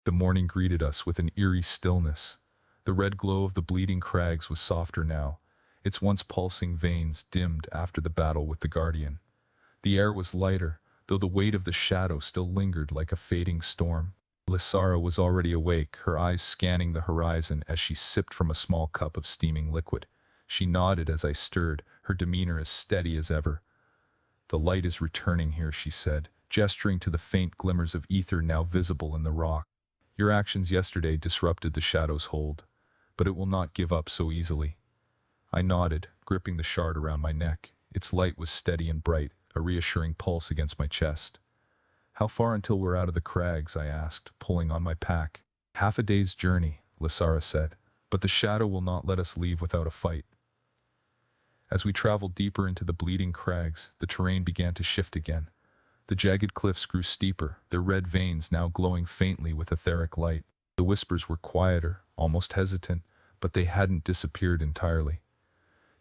The morning greeted us with an eerie stillness. The red glow of the bleeding crags was softer now, its once pulsing veins dimmed after the battle with the Guardian. The air was lighter, though the weight of the shadow still lingered like a fading storm. Lysara was already awake, her eyes scanning the horizon as she sipped from a small cup of steaming liquid. She nodded as I stirred, her demeanor as steady as ever. "The light is returning here," she said, gesturing to the faint glimmers of ether now visible in the rock. "Your actions yesterday disrupted the shadow's hold, but it will not give up so easily." I nodded, gripping the shard around my neck. Its light was steady and bright, a reassuring pulse against my chest. "How far until we're out of the crags?" I asked, pulling on my pack. "Half a day's journey," Lysara said, "but the shadow will not let us leave without a fight." As we traveled deeper into the bleeding crags, the terrain began to shift again. The jagged cliffs grew steeper, their red veins now glowing faintly with etheric light. The whispers were quieter, almost hesitant, but they hadn't disappeared entirely.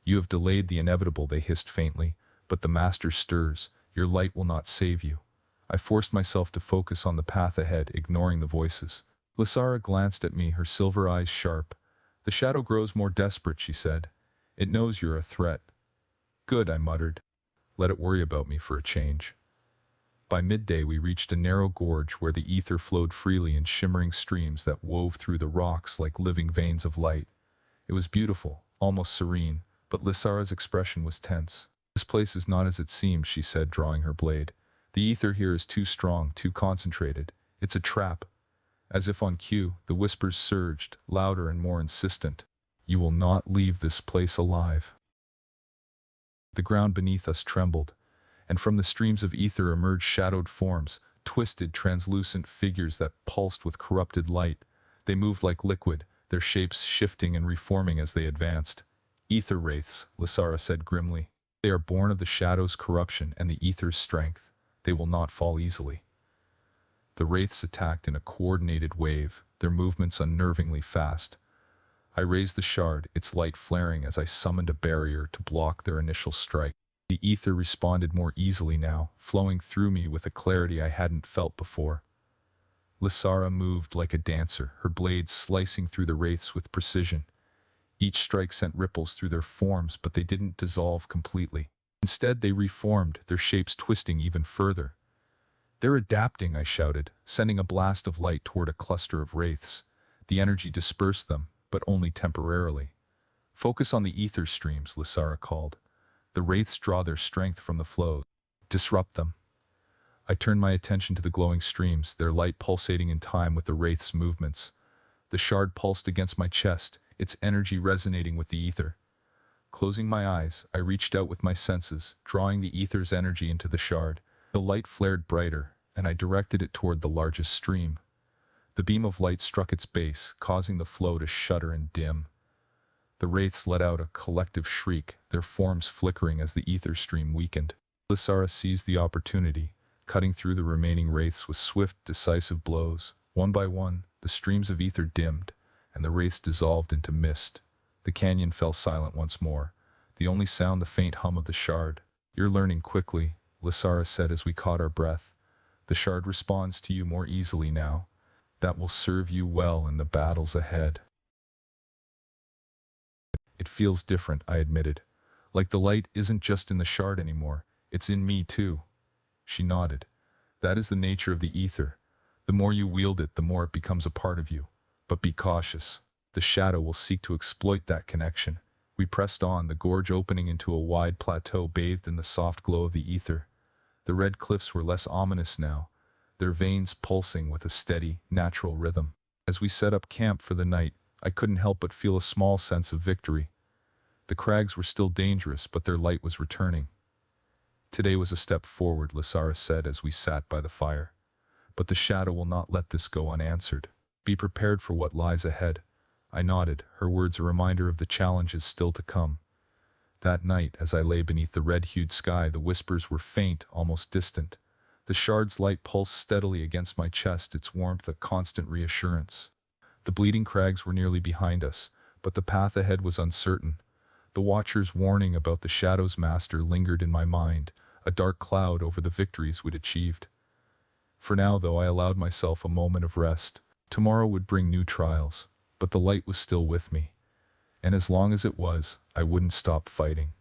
"You have delayed the inevitable," they hissed faintly, "but the Master stirs. Your light will not save you." I forced myself to focus on the path ahead, ignoring the voices. Lysara glanced at me, her silver eyes sharp. "The shadow grows more desperate," she said. "It knows you're a threat." "Good," I muttered. "Let it worry about me for a change." By midday we reached a narrow gorge where the ether flowed freely in shimmering streams that wove through the rocks like living veins of light. It was beautiful, almost serene, but Lysara's expression was tense. "This place is not as it seems," she said, drawing her blade. "The ether here is too strong, too concentrated. It's a trap." As if on cue, the whispers surged, louder and more insistent. "You will not leave this place alive." The ground beneath us trembled, and from the streams of ether emerged shadowed forms, twisted, translucent figures that pulsed with corrupted light. They moved like liquid, their shapes shifting and reforming as they advanced. "Ether wraiths," Lysara said grimly. "They are born of the shadow's corruption and the ether's strength. They will not fall easily." The wraiths attacked in a coordinated wave, their movements unnervingly fast. I raised the shard, its light flaring as I summoned a barrier to block their initial strike. The ether responded more easily now, flowing through me with a clarity I hadn't felt before. Lysara moved like a dancer, her blades slicing through the wraiths with precision. Each strike sent ripples through their forms, but they didn't dissolve completely. Instead, they reformed, their shapes twisting even further. "They're adapting," I shouted, sending a blast of light toward a cluster of wraiths. The energy dispersed them, but only temporarily. "Focus on the ether streams," Lysara called. "The wraiths draw their strength from the flow. Disrupt them." I turned my attention to the glowing streams, their light pulsating in time with the wraiths' movements. The shard pulsed against my chest, its energy resonating with the ether. Closing my eyes, I reached out with my senses, drawing the ether's energy into the shard. The light flared brighter, and I directed it toward the largest stream. The beam of light struck its base, causing the flow to shudder and dim. The wraiths let out a collective shriek, their forms flickering as the ether stream weakened. Lysara seized the opportunity, cutting through the remaining wraiths with swift, decisive blows. One by one, the streams of ether dimmed, and the wraiths dissolved into mist. The canyon fell silent once more, the only sound the faint hum of the shard. "You're learning quickly," Lysara said as we caught our breath. "The shard responds to you more easily now. That will serve you well in the battles ahead." "It feels different," I admitted. "Like the light isn't just in the shard anymore, it's in me too." She nodded. "That is the nature of the ether. The more you wield it, the more it becomes a part of you. But be cautious. The shadow will seek to exploit that connection." We pressed on, the gorge opening into a wide plateau bathed in the soft glow of the ether. The red cliffs were less ominous now, their veins pulsing with a steady, natural rhythm. As we set up camp for the night, I couldn't help but feel a small sense of victory. The crags were still dangerous, but their light was returning. "Today was a step forward," Lysara said as we sat by the fire. "But the shadow will not let this go unanswered. Be prepared for what lies ahead." I nodded, her words a reminder of the challenges still to come. That night, as I lay beneath the red-hued sky, the whispers were faint, almost distant. The shard's light pulsed steadily against my chest, its warmth a constant reassurance. The bleeding crags were nearly behind us, but the path ahead was uncertain. The Watcher's warning about the Shadow's master lingered in my mind, a dark cloud over the victories we'd achieved. For now, though, I allowed myself a moment of rest. Tomorrow would bring new trials, but the light was still with me, and as long as it was, I wouldn't stop fighting.